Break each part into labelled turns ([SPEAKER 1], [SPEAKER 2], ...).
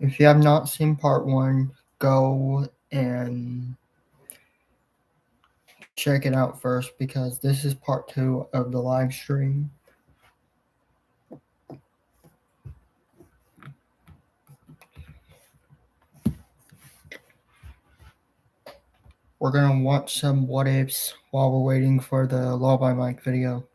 [SPEAKER 1] If you have not seen part 1, go and check it out first because this is part 2 of the live stream. We're gonna watch some what ifs while we're waiting for the Law by Mike video.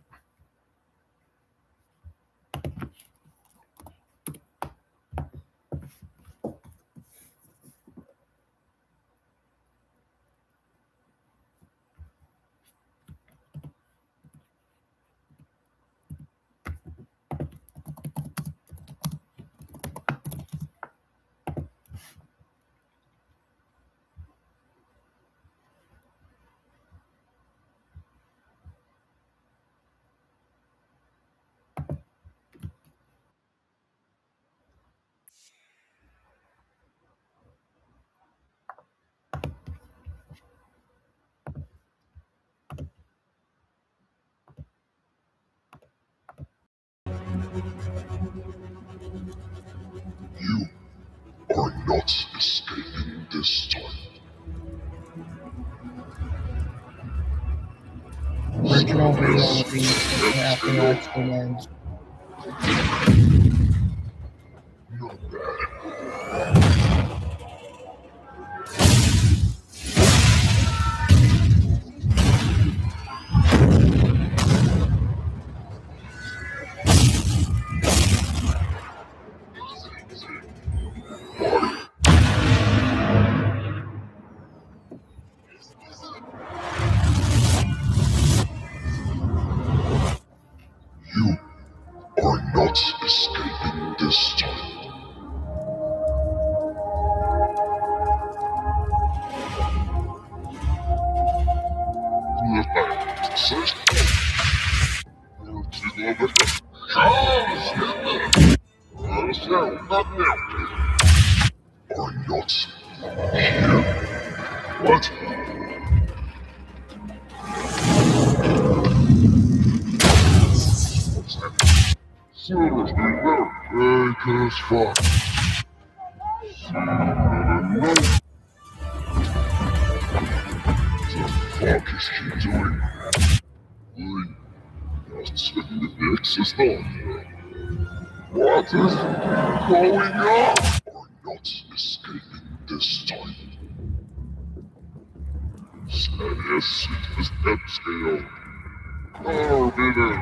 [SPEAKER 2] You are not escaping this time.
[SPEAKER 1] Original video will be after the live stream ends.
[SPEAKER 2] Not bad. You are not escaping this time. Are not here. What? What's that? Silver's been very fake as fuck. What the fuck is she doing? That's the next is on. What is going on? Are not escaping this time. Sadness is upscale. Forbidden.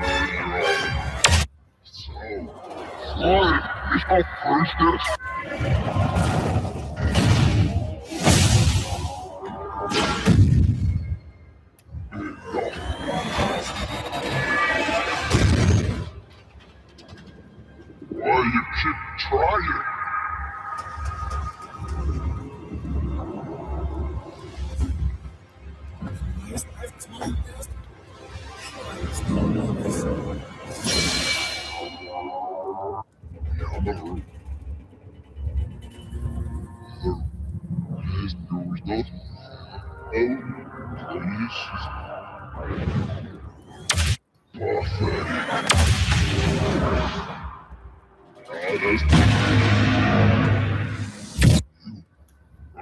[SPEAKER 2] So, why is our first Why you keep trying?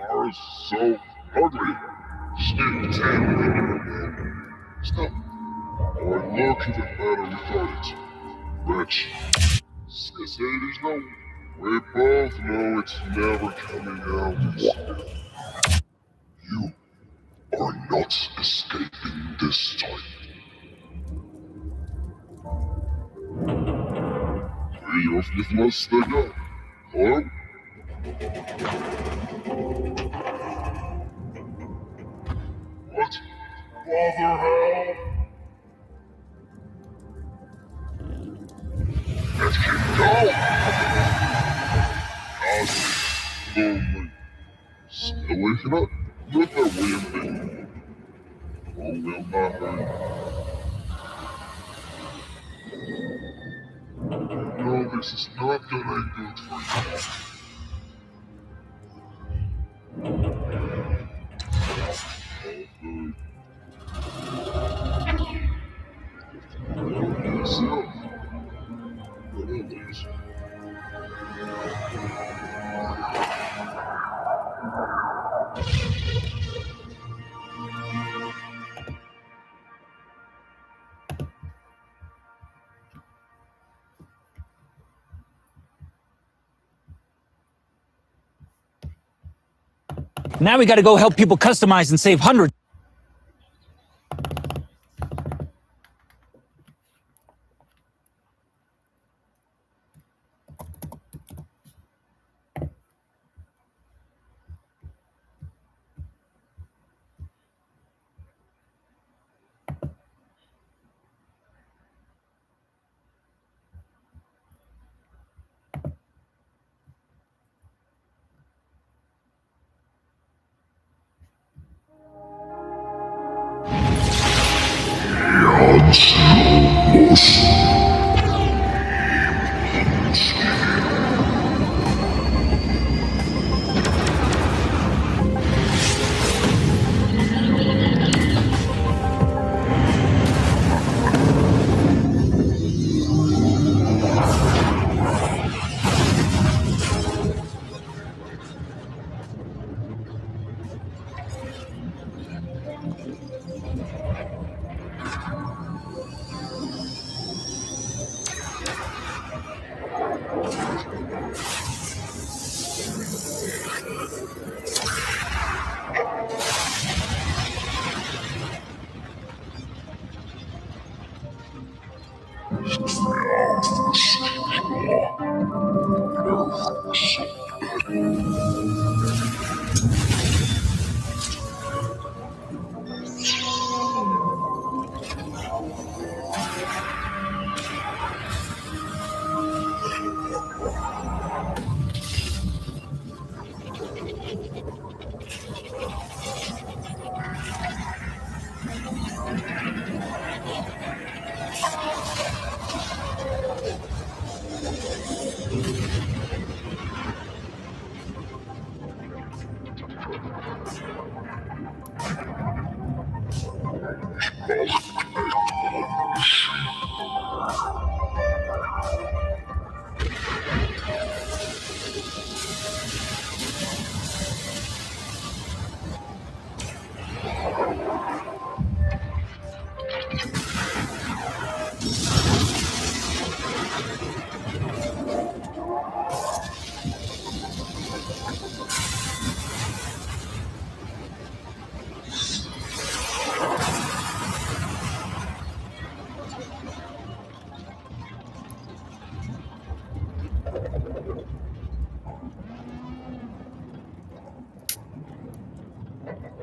[SPEAKER 2] Are so ugly. Stick 10 Stop. Or look even better without it. Rich. Sadie's no. We both know it's never coming out. You are not escaping this time. 3 of the last they go. Hello? What? Father hell? Let him go! Cosmic, lonely. Still waking up? Look that way of thinking. Oh, will not hurt. No, this is not gonna end good for you. Yourself. But at least.
[SPEAKER 3] Now we gotta go help people customize and save hundreds.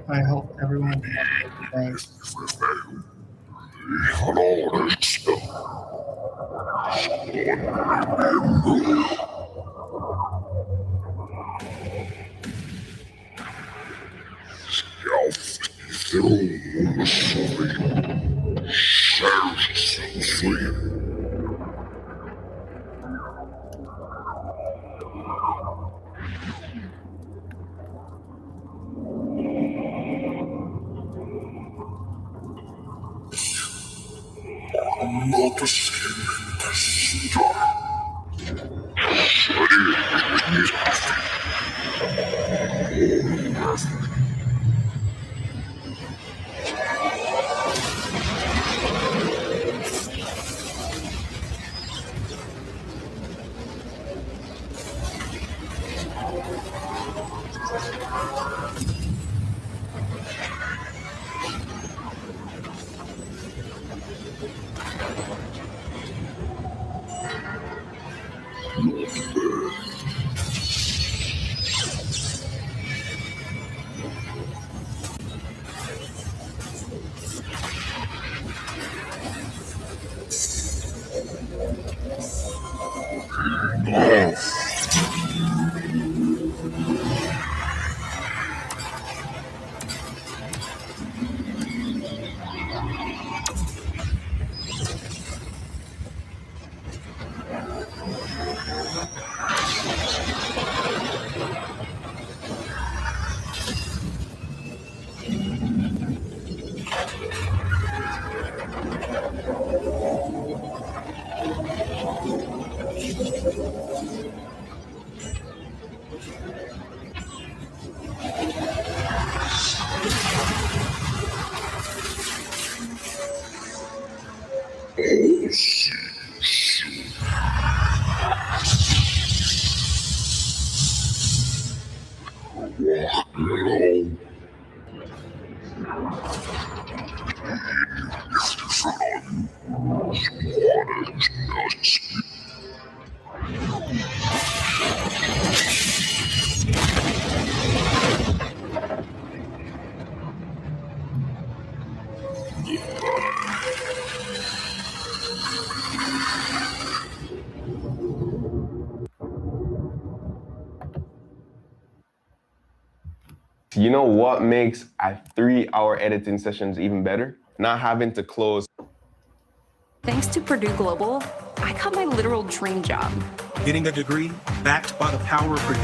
[SPEAKER 1] I hope everyone has a good day.
[SPEAKER 2] Hello.
[SPEAKER 4] You know what makes a 3-hour editing sessions even better? Not having to close.
[SPEAKER 5] Thanks to Purdue Global, I got my literal dream job.
[SPEAKER 6] Getting a degree backed by the power of Purdue.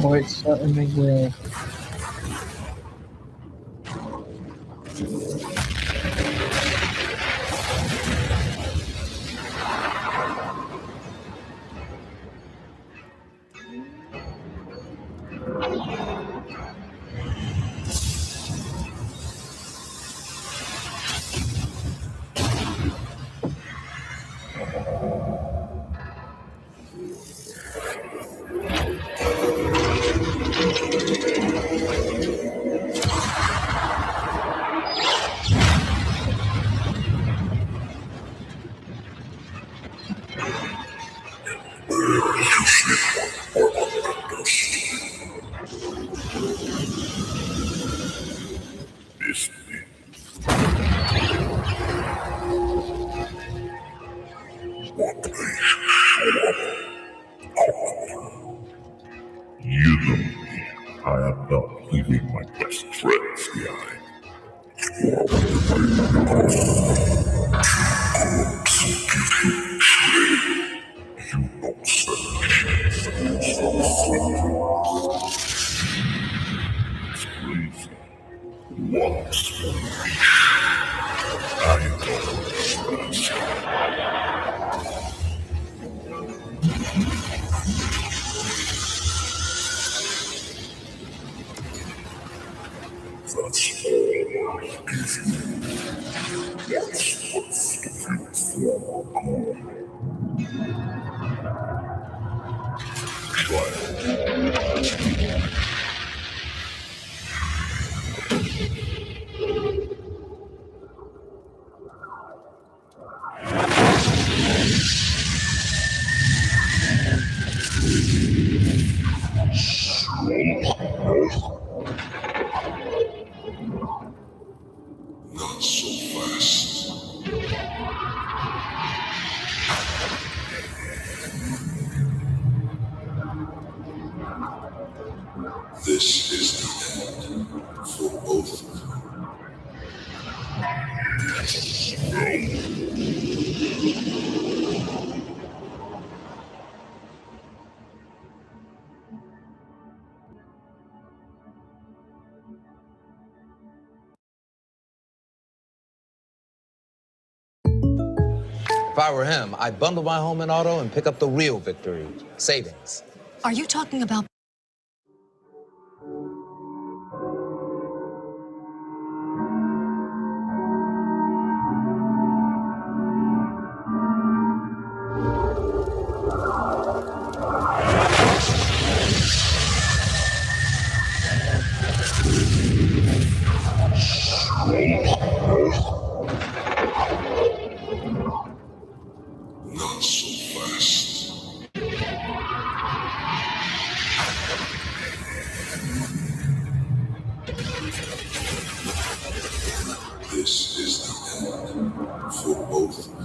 [SPEAKER 1] Oh, it certainly will.
[SPEAKER 2] You know me. I am not leaving my best friends behind. You don't stand a chance against It's crazy. Once I don't understand. That's all I give you. What's worth to you for good? Try it.
[SPEAKER 7] If I were him, I'd bundle my home and auto and pick up the real victory, savings.
[SPEAKER 8] Are you talking about...
[SPEAKER 2] Not so fast. This is the end for both of them.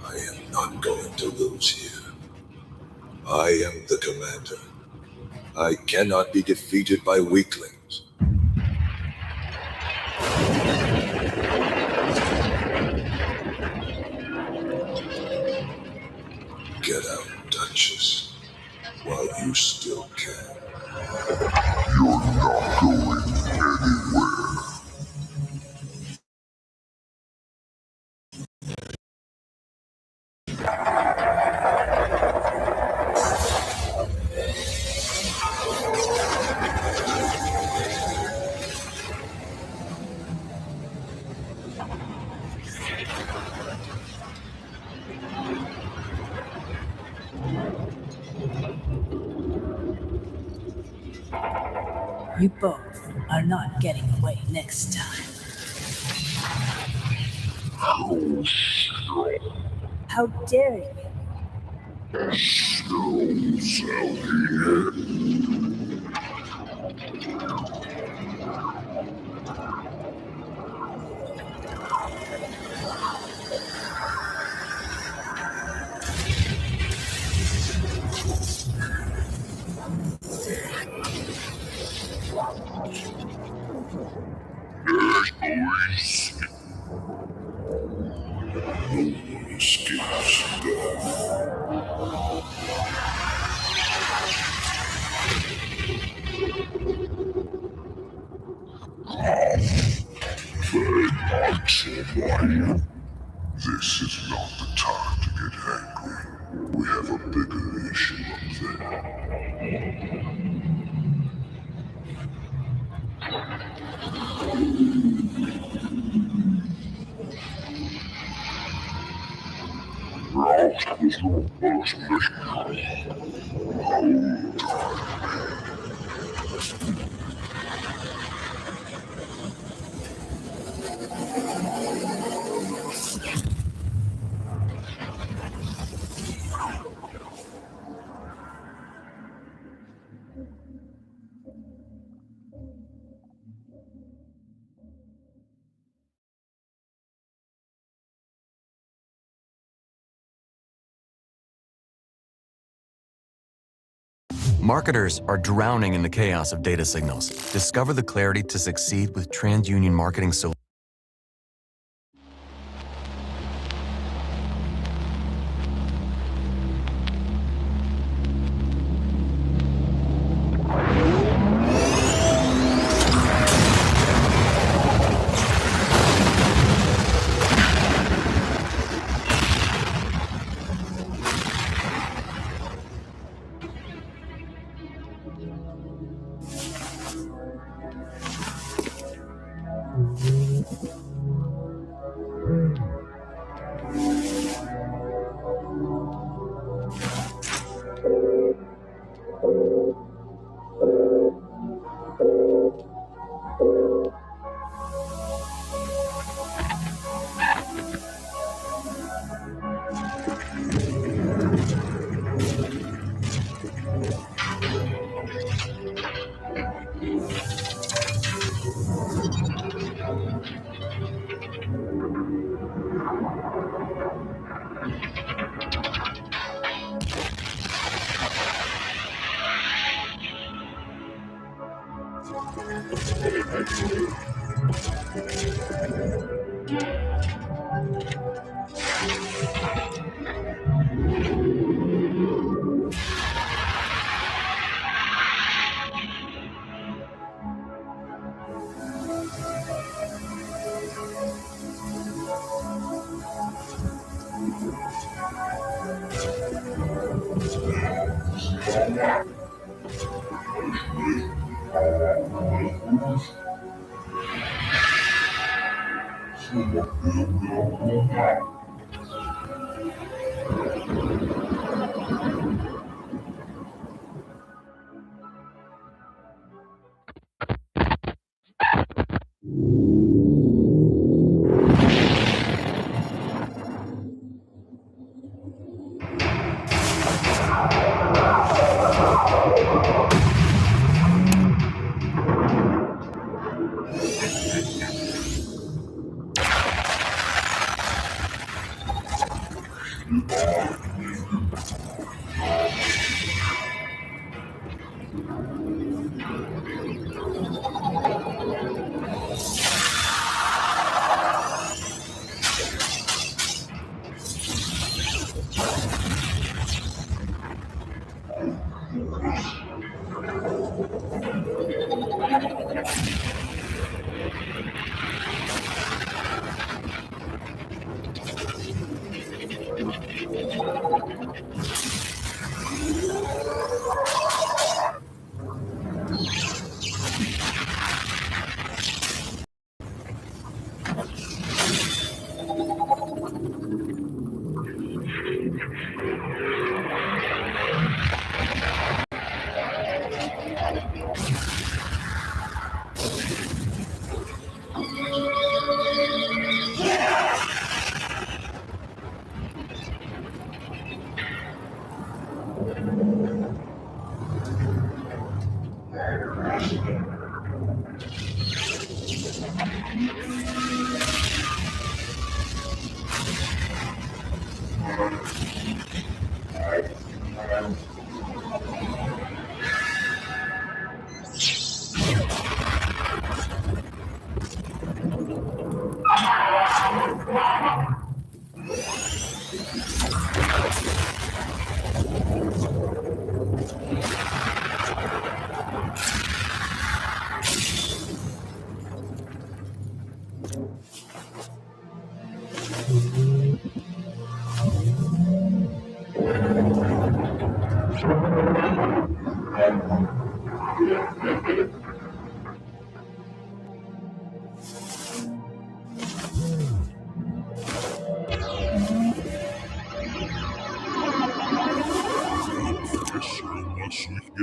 [SPEAKER 2] I am not going to lose here. I am the commander. I cannot be defeated by weaklings. Get out, Duchess, while you still can. You're not going anywhere.
[SPEAKER 9] You both are not getting away next time. How dare you? This is not the time to get angry. We have a bigger issue up there. must
[SPEAKER 8] Marketers are drowning in the chaos of data signals. Discover the clarity to succeed with TransUnion Marketing Solutions.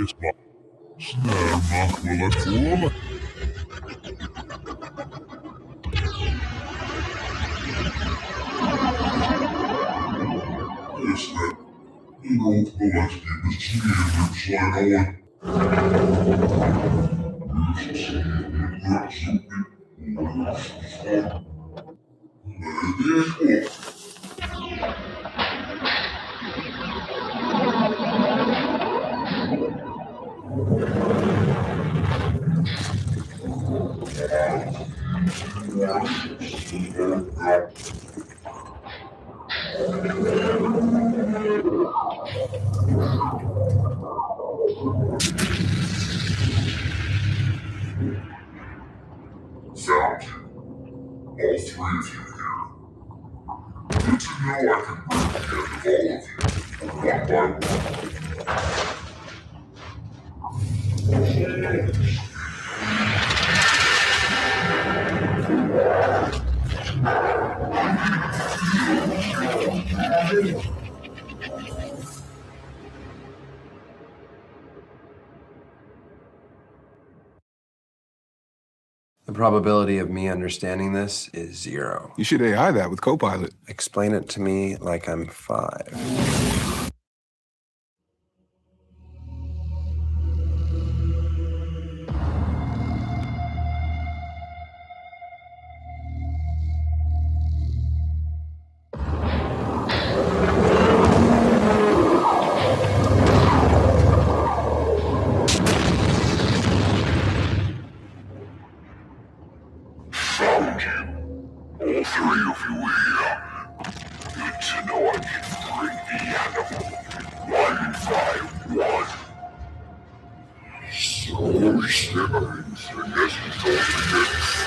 [SPEAKER 9] esma. Snärma, mulle kuule. Este, minut mulle siirryks aina found you. All three of you here. Good to know I can bring the end of all of you, one by one.
[SPEAKER 10] The probability of me understanding this is 0.
[SPEAKER 11] You should AI that with Copilot.
[SPEAKER 10] Explain it to me like I'm 5.
[SPEAKER 9] Found you. All three of you here. Good to know I can bring the animal one by one. So shivers, I guess you told me this.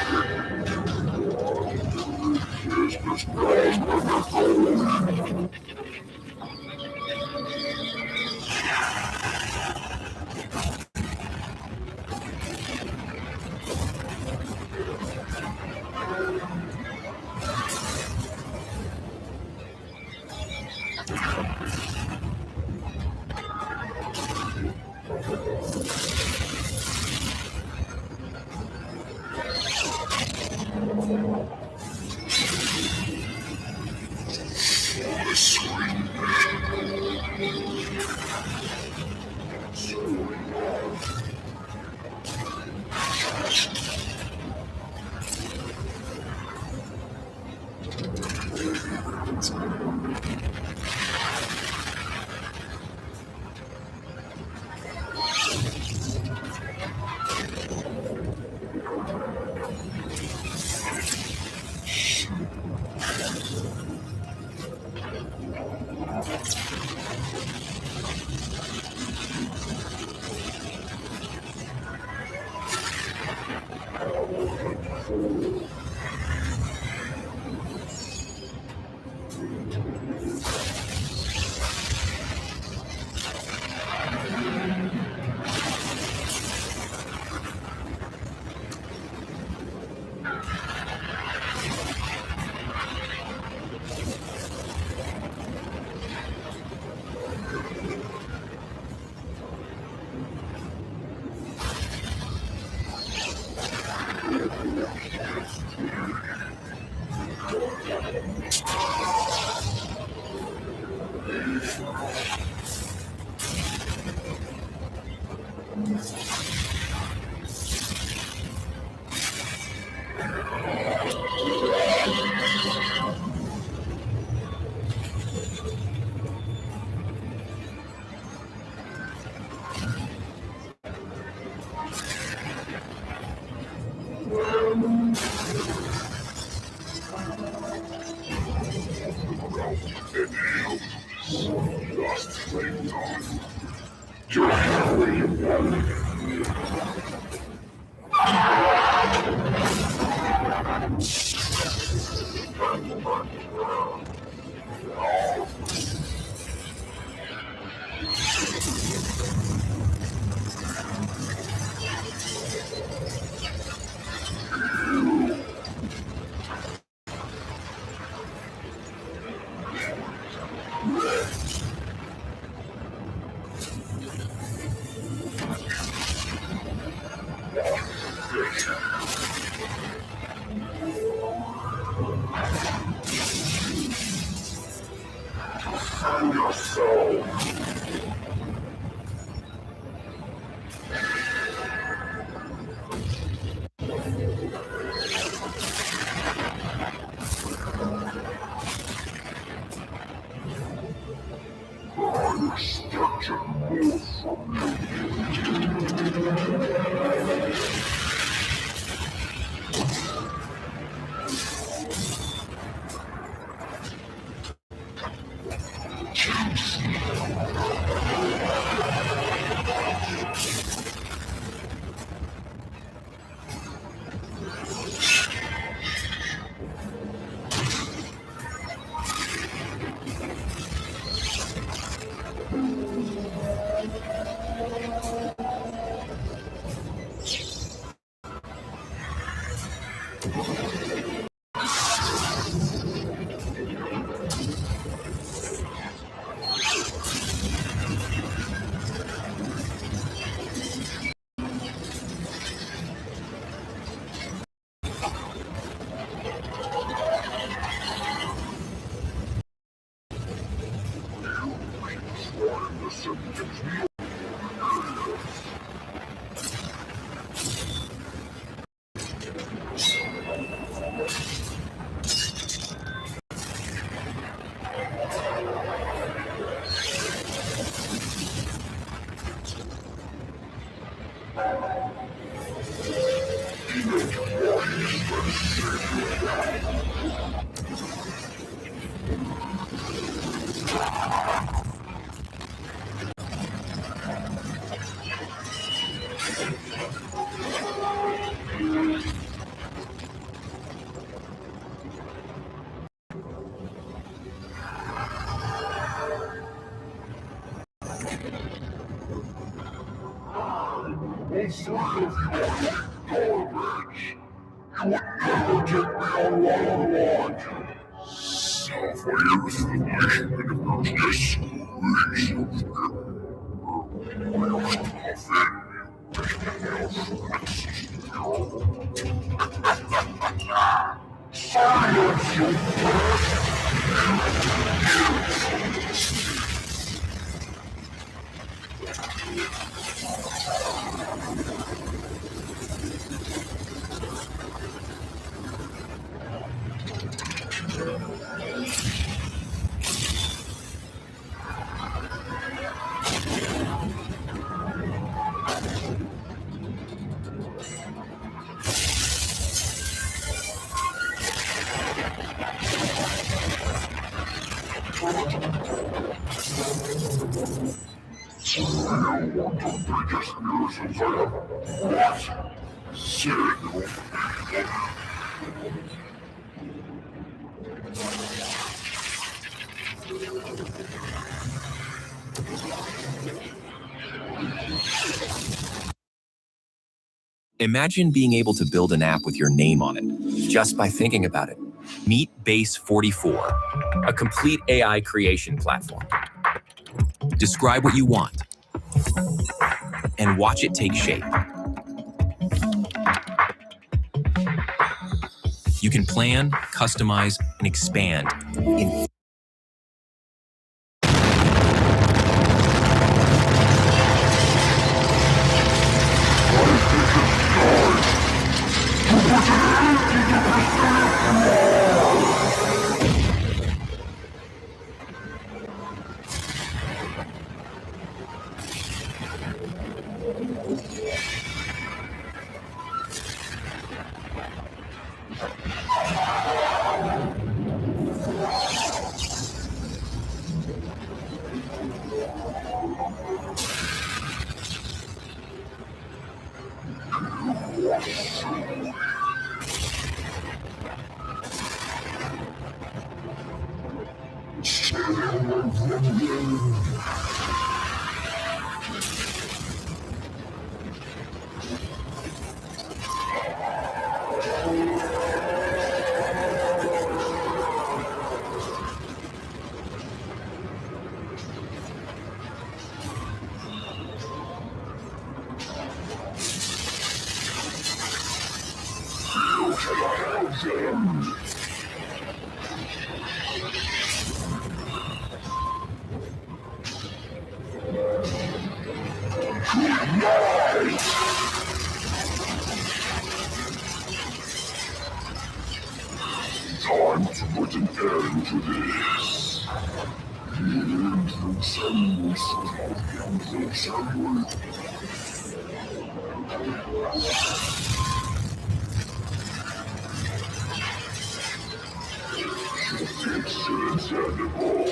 [SPEAKER 9] Defend yourself. I expected more from you.
[SPEAKER 11] Imagine being able to build an app with your name on it, just by thinking about it. Meet Base 44, a complete AI creation platform. Describe what you want, and watch it take shape. You can plan, customize, and expand in
[SPEAKER 9] Time to put an end to this. Excellent animal.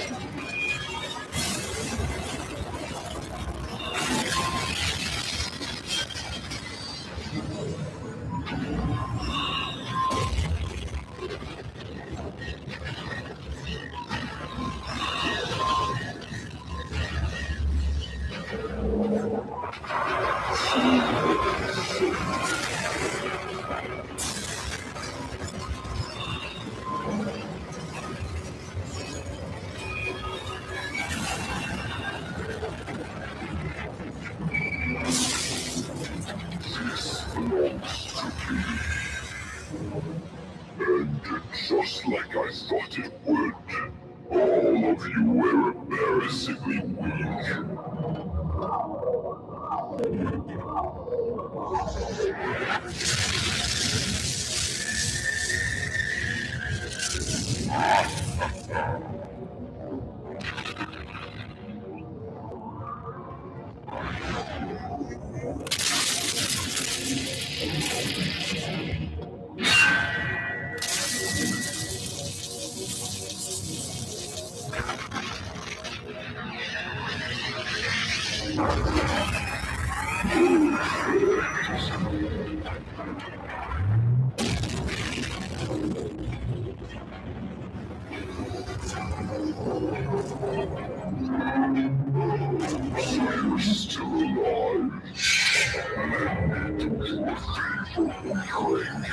[SPEAKER 9] Ended just like I thought it would. All of you were embarrassingly weak. So you're still alive. Let me do you a favor, weakling.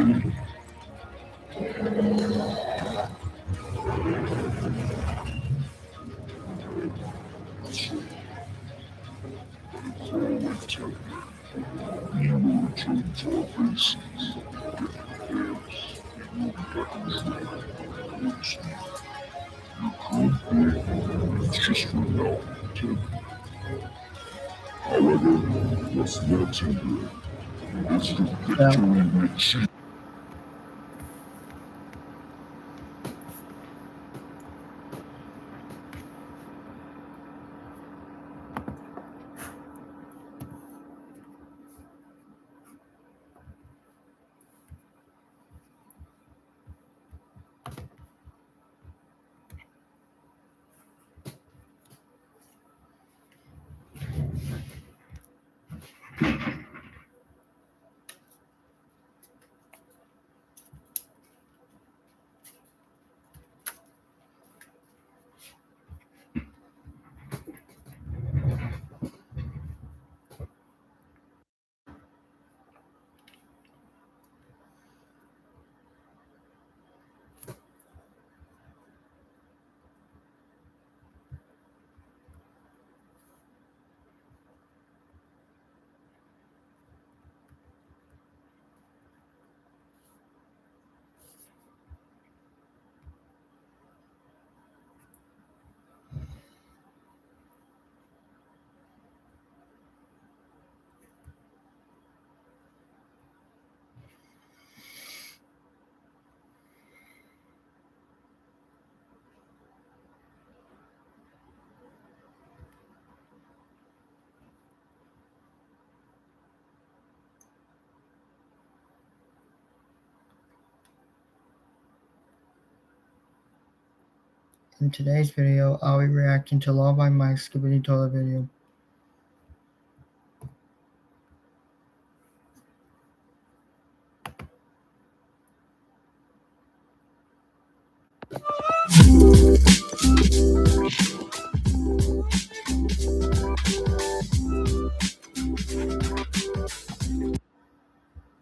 [SPEAKER 9] Just for now, Tim. However, let's not tender. It's the victory we achieve.
[SPEAKER 1] In today's video, I'll be reacting to Law by Mike's Skibidi Toilet video.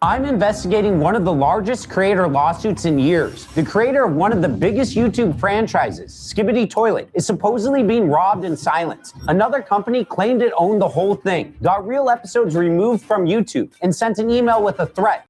[SPEAKER 3] I'm investigating one of the largest creator lawsuits in years. The creator of one of the biggest YouTube franchises, Skibidi Toilet, is supposedly being robbed in silence. Another company claimed it owned the whole thing, got real episodes removed from YouTube, and sent an email with a threat.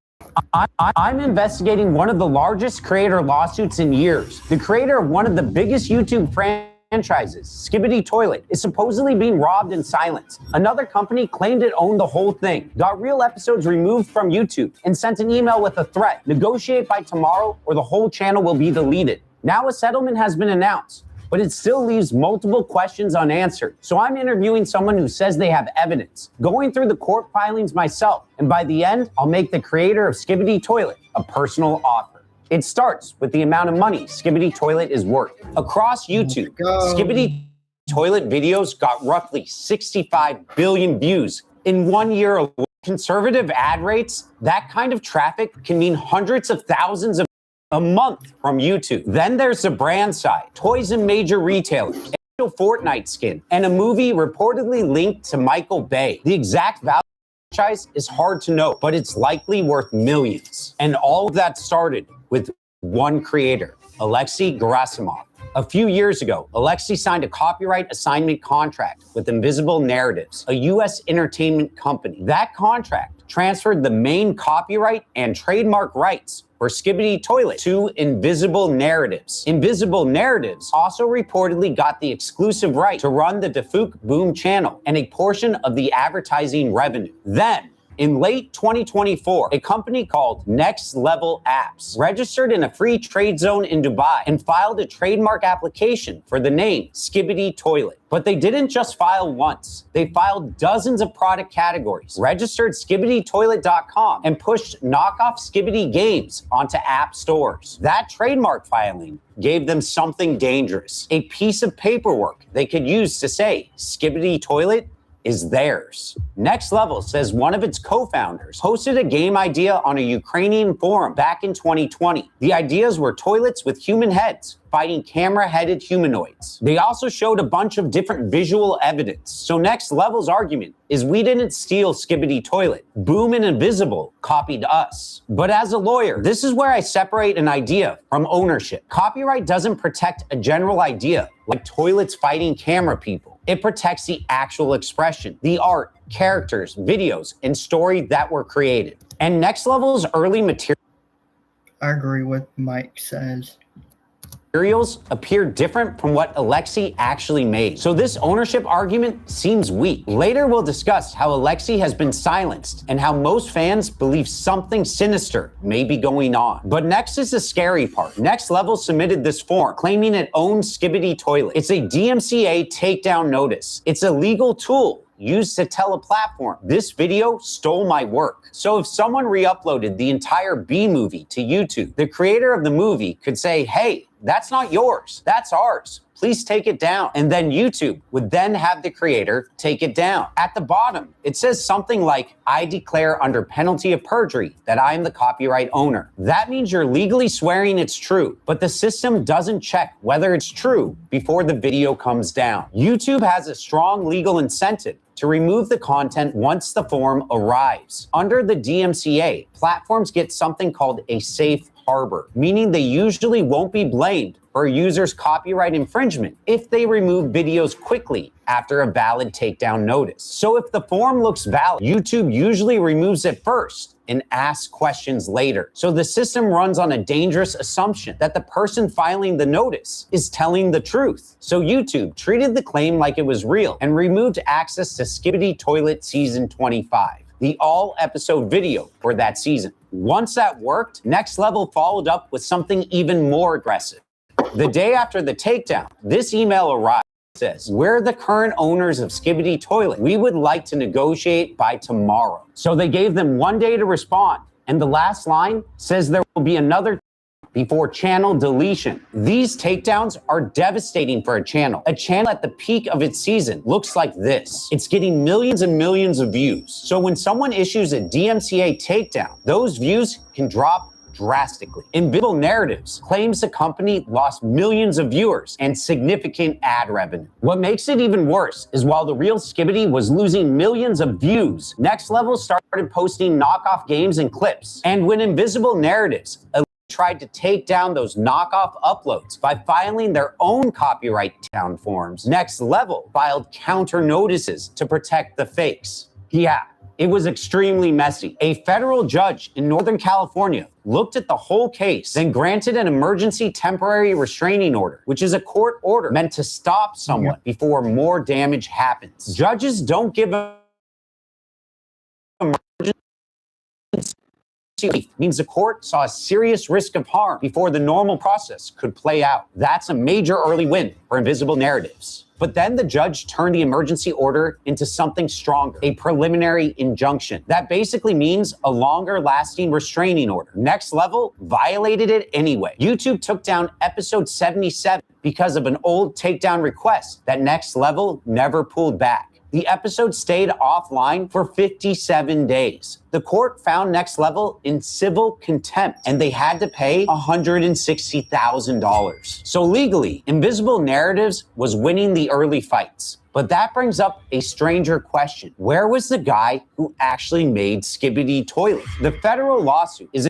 [SPEAKER 3] I'm investigating one of the largest creator lawsuits in years. The creator of one of the biggest YouTube franchises, Skibidi Toilet, is supposedly being robbed in silence. Another company claimed it owned the whole thing, got real episodes removed from YouTube, and sent an email with a threat. Negotiate by tomorrow or the whole channel will be deleted. Now a settlement has been announced, but it still leaves multiple questions unanswered. So I'm interviewing someone who says they have evidence, going through the court filings myself, and by the end, I'll make the creator of Skibidi Toilet a personal offer. It starts with the amount of money Skibidi Toilet is worth. Across YouTube, Skibidi Toilet videos got roughly 65 billion views in 1 year alone. Conservative ad rates, that kind of traffic can mean hundreds of thousands of a month from YouTube. Then there's the brand side, toys and major retailers, a Fortnite skin, and a movie reportedly linked to Michael Bay. The exact value of the franchise is hard to know, but it's likely worth millions. And all of that started with one creator, Alexei Gerasimov. A few years ago, Alexei signed a copyright assignment contract with Invisible Narratives, a U.S. entertainment company. That contract transferred the main copyright and trademark rights for Skibidi Toilet to Invisible Narratives. Invisible Narratives also reportedly got the exclusive right to run the Defuk Boom channel and a portion of the advertising revenue. Then, in late 2024, a company called Next Level Apps registered in a free trade zone in Dubai and filed a trademark application for the name Skibidi Toilet. But they didn't just file once. They filed dozens of product categories, registered SkibidiToilet.com, and pushed knockoff Skibidi games onto app stores. That trademark filing gave them something dangerous, a piece of paperwork they could use to say Skibidi Toilet is theirs. Next Level says one of its co-founders posted a game idea on a Ukrainian forum back in 2020. The ideas were toilets with human heads fighting camera-headed humanoids. They also showed a bunch of different visual evidence. So Next Level's argument is we didn't steal Skibidi Toilet. Boom and Invisible copied us. But as a lawyer, this is where I separate an idea from ownership. Copyright doesn't protect a general idea like toilets fighting camera people. It protects the actual expression, the art, characters, videos, and story that were created. And Next Level's early materials
[SPEAKER 1] I agree with Mike says.
[SPEAKER 3] appear different from what Alexei actually made. So this ownership argument seems weak. Later we'll discuss how Alexei has been silenced and how most fans believe something sinister may be going on. But next is the scary part. Next Level submitted this form claiming it owns Skibidi Toilet. It's a DMCA takedown notice. It's a legal tool used to tell a platform, this video stole my work. So if someone re-uploaded the entire B movie to YouTube, the creator of the movie could say, hey, that's not yours, that's ours. Please take it down. And then YouTube would then have the creator take it down. At the bottom, it says something like, I declare under penalty of perjury that I am the copyright owner. That means you're legally swearing it's true, but the system doesn't check whether it's true before the video comes down. YouTube has a strong legal incentive to remove the content once the form arrives. Under the DMCA, platforms get something called a safe harbor, meaning they usually won't be blamed for a user's copyright infringement if they remove videos quickly after a valid takedown notice. So if the form looks valid, YouTube usually removes it first and asks questions later. So the system runs on a dangerous assumption that the person filing the notice is telling the truth. So YouTube treated the claim like it was real and removed access to Skibidi Toilet Season 25. The all-episode video for that season. Once that worked, Next Level followed up with something even more aggressive. The day after the takedown, this email arrived. It says, we're the current owners of Skibidi Toilet. We would like to negotiate by tomorrow. So they gave them 1 day to respond. And the last line says there will be another before channel deletion. These takedowns are devastating for a channel. A channel at the peak of its season looks like this. It's getting millions and millions of views. So when someone issues a DMCA takedown, those views can drop drastically. Invisible Narratives claims the company lost millions of viewers and significant ad revenue. What makes it even worse is while the real Skibidi was losing millions of views, Next Level started posting knockoff games and clips. And when Invisible Narratives tried to take down those knockoff uploads by filing their own copyright down forms, Next Level filed counter notices to protect the fakes. Yeah, it was extremely messy. A federal judge in Northern California looked at the whole case, then granted an emergency temporary restraining order, which is a court order meant to stop someone before more damage happens. Judges don't give emergency means the court saw a serious risk of harm before the normal process could play out. That's a major early win for Invisible Narratives. But then the judge turned the emergency order into something stronger, a preliminary injunction. That basically means a longer lasting restraining order. Next Level violated it anyway. YouTube took down episode 77 because of an old takedown request that Next Level never pulled back. The episode stayed offline for 57 days. The court found Next Level in civil contempt, and they had to pay $160,000. So legally, Invisible Narratives was winning the early fights. But that brings up a stranger question. Where was the guy who actually made Skibidi Toilet? The federal lawsuit is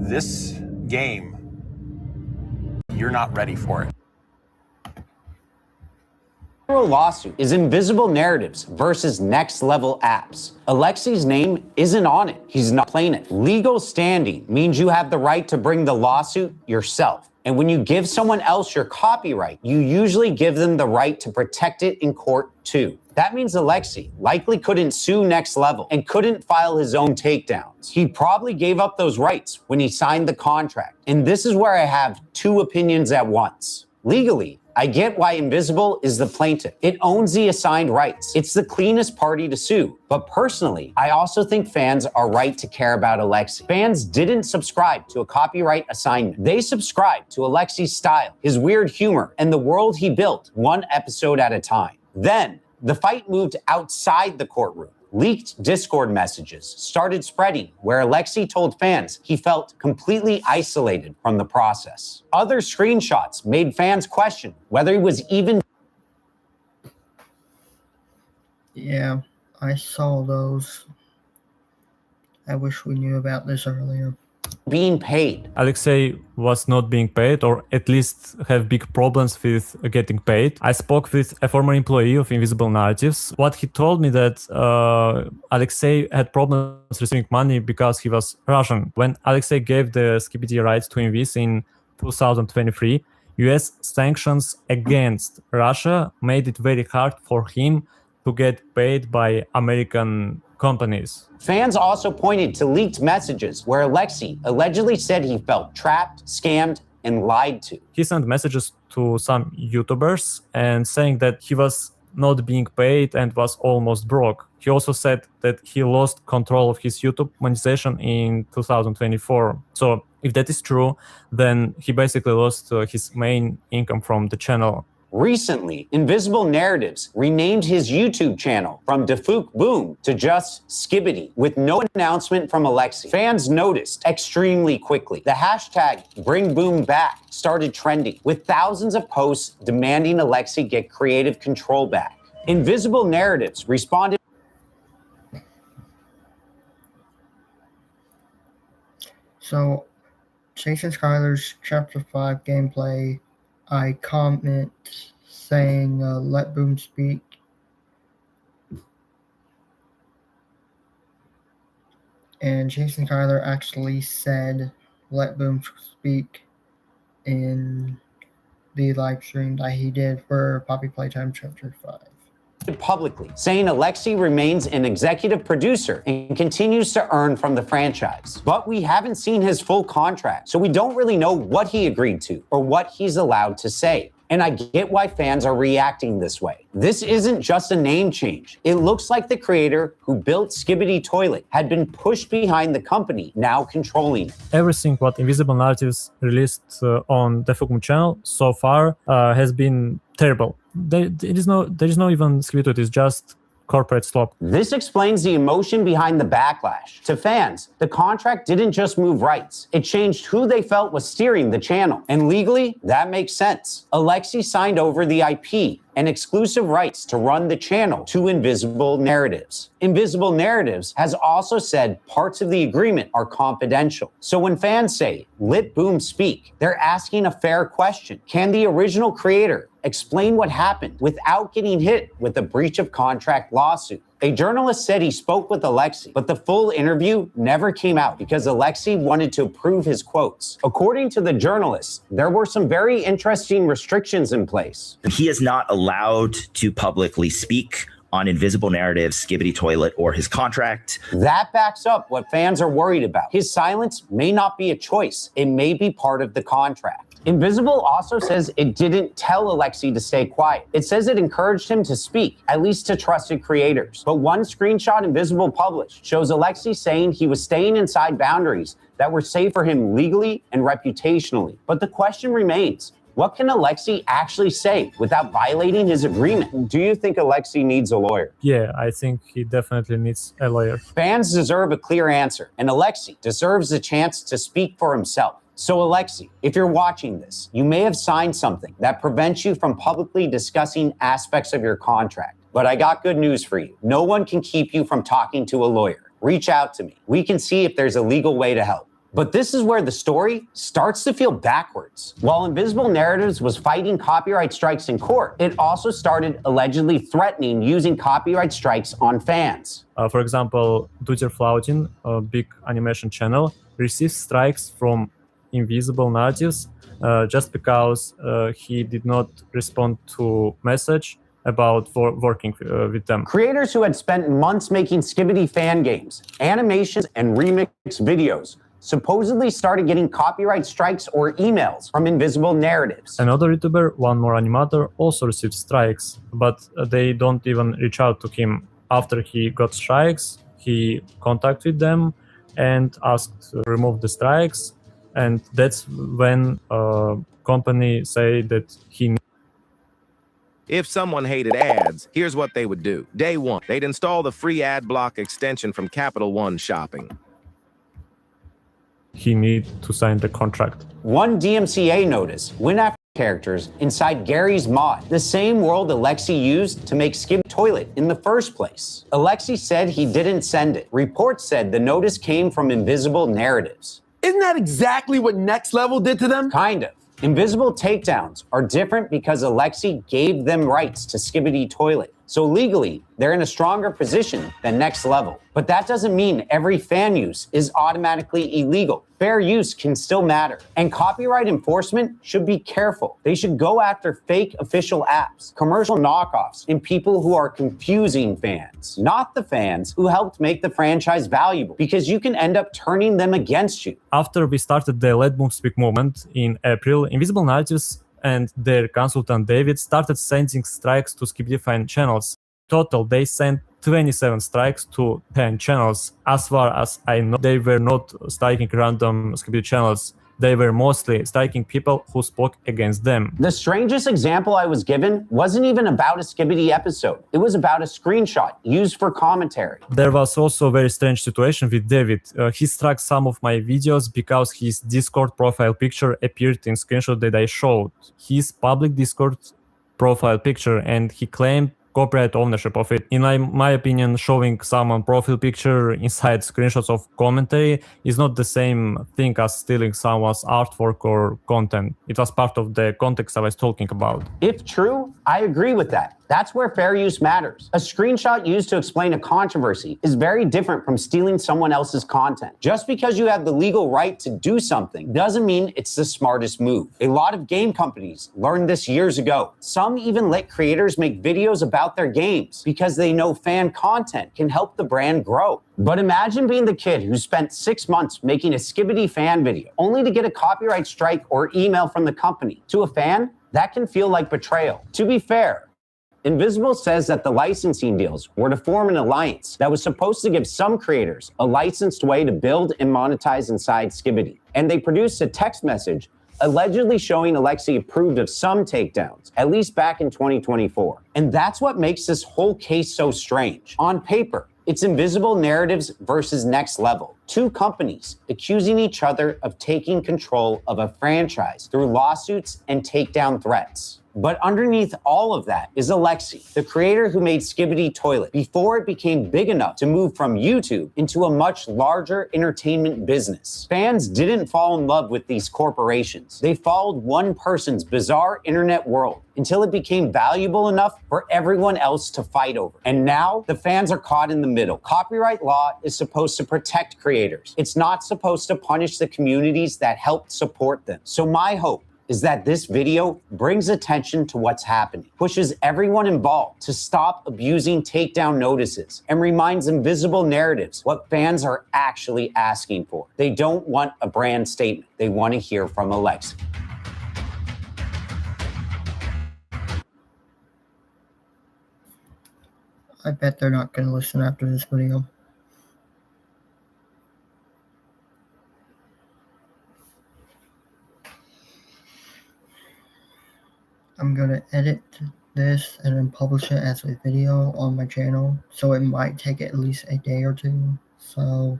[SPEAKER 12] This game, you're not ready for it.
[SPEAKER 3] federal lawsuit is Invisible Narratives versus Next Level Apps. Alexei's name isn't on it. He's not playing it. Legal standing means you have the right to bring the lawsuit yourself. And when you give someone else your copyright, you usually give them the right to protect it in court too. That means Alexei likely couldn't sue Next Level and couldn't file his own takedowns. He probably gave up those rights when he signed the contract. And this is where I have two opinions at once. Legally, I get why Invisible is the plaintiff. It owns the assigned rights. It's the cleanest party to sue. But personally, I also think fans are right to care about Alexi. Fans didn't subscribe to a copyright assignment. They subscribed to Alexi's style, his weird humor, and the world he built, one episode at a time. Then, the fight moved outside the courtroom. Leaked Discord messages started spreading where Alexi told fans he felt completely isolated from the process. Other screenshots made fans question whether he was even...
[SPEAKER 1] Yeah, I saw those. I wish we knew about this earlier.
[SPEAKER 3] being paid.
[SPEAKER 13] Alexei was not being paid, or at least have big problems with getting paid. I spoke with a former employee of Invisible Narratives. What he told me that Alexei had problems receiving money because he was Russian. When Alexei gave the Skibidi rights to Invis in 2023, US sanctions against Russia made it very hard for him to get paid by American companies.
[SPEAKER 3] Fans also pointed to leaked messages where Alexei allegedly said he felt trapped, scammed, and lied to.
[SPEAKER 13] He sent messages to some YouTubers and saying that he was not being paid and was almost broke. He also said that he lost control of his YouTube monetization in 2024. So if that is true, then he basically lost his main income from the channel.
[SPEAKER 3] Recently, Invisible Narratives renamed his YouTube channel from Defuk Boom to just Skibidi, with no announcement from Alexei. Fans noticed extremely quickly. The hashtag #BringBoomBack started trending, with thousands of posts demanding Alexei get creative control back. Invisible Narratives responded.
[SPEAKER 1] So, Jason Skyler's Chapter 5 gameplay, I comment saying, let Boom speak. And Jason Skyler actually said, let Boom speak in the live stream that he did for Poppy Playtime Chapter 5.
[SPEAKER 3] Publicly, saying Alexei remains an executive producer and continues to earn from the franchise. But we haven't seen his full contract, so we don't really know what he agreed to or what he's allowed to say. And I get why fans are reacting this way. This isn't just a name change. It looks like the creator who built Skibidi Toilet had been pushed behind the company, now controlling it.
[SPEAKER 13] Everything what Invisible Narratives released on the Fukum channel so far has been terrible. There is no even Skibidi, it is just corporate slop.
[SPEAKER 3] This explains the emotion behind the backlash. To fans, the contract didn't just move rights. It changed who they felt was steering the channel. And legally, that makes sense. Alexei signed over the IP and exclusive rights to run the channel to Invisible Narratives. Invisible Narratives has also said parts of the agreement are confidential. So when fans say, let Boom speak, they're asking a fair question. Can the original creator explain what happened without getting hit with a breach of contract lawsuit? A journalist said he spoke with Alexei, but the full interview never came out because Alexei wanted to approve his quotes. According to the journalist, there were some very interesting restrictions in place.
[SPEAKER 14] He is not allowed to publicly speak on Invisible Narratives, Skibidi Toilet, or his contract.
[SPEAKER 3] That backs up what fans are worried about. His silence may not be a choice. It may be part of the contract. Invisible also says it didn't tell Alexei to stay quiet. It says it encouraged him to speak, at least to trusted creators. But one screenshot Invisible published shows Alexei saying he was staying inside boundaries that were safe for him legally and reputationally. But the question remains, what can Alexei actually say without violating his agreement? Do you think Alexei needs a lawyer?
[SPEAKER 13] Yeah, I think he definitely needs a lawyer.
[SPEAKER 3] Fans deserve a clear answer, and Alexei deserves a chance to speak for himself. So Alexei, if you're watching this, you may have signed something that prevents you from publicly discussing aspects of your contract. But I got good news for you. No one can keep you from talking to a lawyer. Reach out to me. We can see if there's a legal way to help. But this is where the story starts to feel backwards. While Invisible Narratives was fighting copyright strikes in court, it also started allegedly threatening using copyright strikes on fans.
[SPEAKER 13] For example, Duder Flautin, a big animation channel, received strikes from Invisible Narratives just because he did not respond to message about working with them.
[SPEAKER 3] Creators who had spent months making Skibidi fan games, animations, and remix videos supposedly started getting copyright strikes or emails from Invisible Narratives.
[SPEAKER 13] Another YouTuber, One More Animator, also received strikes, but they don't even reach out to him. After he got strikes, he contacted them and asked to remove the strikes, and that's when company say that he.
[SPEAKER 15] If someone hated ads, here's what they would do. Day one, they'd install the free ad block extension from Capital One Shopping.
[SPEAKER 13] He need to sign the contract.
[SPEAKER 3] One DMCA notice went after characters inside Gary's mod, the same world Alexei used to make Skibidi Toilet in the first place. Alexei said he didn't send it. Reports said the notice came from Invisible Narratives.
[SPEAKER 16] Isn't that exactly what Next Level did to them?
[SPEAKER 3] Kind of. Invisible takedowns are different because Alexei gave them rights to Skibidi Toilet. So legally, they're in a stronger position than Next Level. But that doesn't mean every fan use is automatically illegal. Fair use can still matter. And copyright enforcement should be careful. They should go after fake official apps, commercial knockoffs, and people who are confusing fans, not the fans who helped make the franchise valuable, because you can end up turning them against you.
[SPEAKER 13] After we started the Let Boom Speak movement in April, Invisible Narratives and their consultant David started sending strikes to Skibidi fan channels. Total, they sent 27 strikes to 10 channels. As far as I know, they were not striking random Skibidi channels. They were mostly striking people who spoke against them.
[SPEAKER 3] The strangest example I was given wasn't even about a Skibidi episode. It was about a screenshot used for commentary.
[SPEAKER 13] There was also a very strange situation with David. He struck some of my videos because his Discord profile picture appeared in screenshot that I showed. His public Discord profile picture, and he claimed copyright ownership of it. In my opinion, showing someone profile picture inside screenshots of commentary is not the same thing as stealing someone's artwork or content. It was part of the context I was talking about.
[SPEAKER 3] If true, I agree with that. That's where fair use matters. A screenshot used to explain a controversy is very different from stealing someone else's content. Just because you have the legal right to do something doesn't mean it's the smartest move. A lot of game companies learned this years ago. Some even let creators make videos about their games because they know fan content can help the brand grow. But imagine being the kid who spent 6 months making a Skibidi fan video only to get a copyright strike or email from the company. To a fan, that can feel like betrayal. To be fair, Invisible says that the licensing deals were to form an alliance that was supposed to give some creators a licensed way to build and monetize inside Skibidi. And they produced a text message allegedly showing Alexei approved of some takedowns, at least back in 2024. And that's what makes this whole case so strange. On paper, it's Invisible Narratives versus Next Level. Two companies accusing each other of taking control of a franchise through lawsuits and takedown threats. But underneath all of that is Alexei, the creator who made Skibidi Toilet before it became big enough to move from YouTube into a much larger entertainment business. Fans didn't fall in love with these corporations. They followed one person's bizarre internet world until it became valuable enough for everyone else to fight over. And now the fans are caught in the middle. Copyright law is supposed to protect creators. It's not supposed to punish the communities that helped support them. So my hope is that this video brings attention to what's happening, pushes everyone involved to stop abusing takedown notices, and reminds Invisible Narratives what fans are actually asking for. They don't want a brand statement. They want to hear from Alexei.
[SPEAKER 1] I bet they're not going to listen after this video. I'm going to edit this and then publish it as a video on my channel, so it might take at least a day or two. So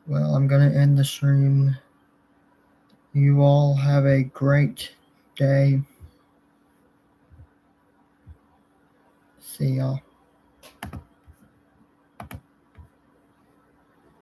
[SPEAKER 1] well, I'm going to end the stream. You all have a great day. See y'all.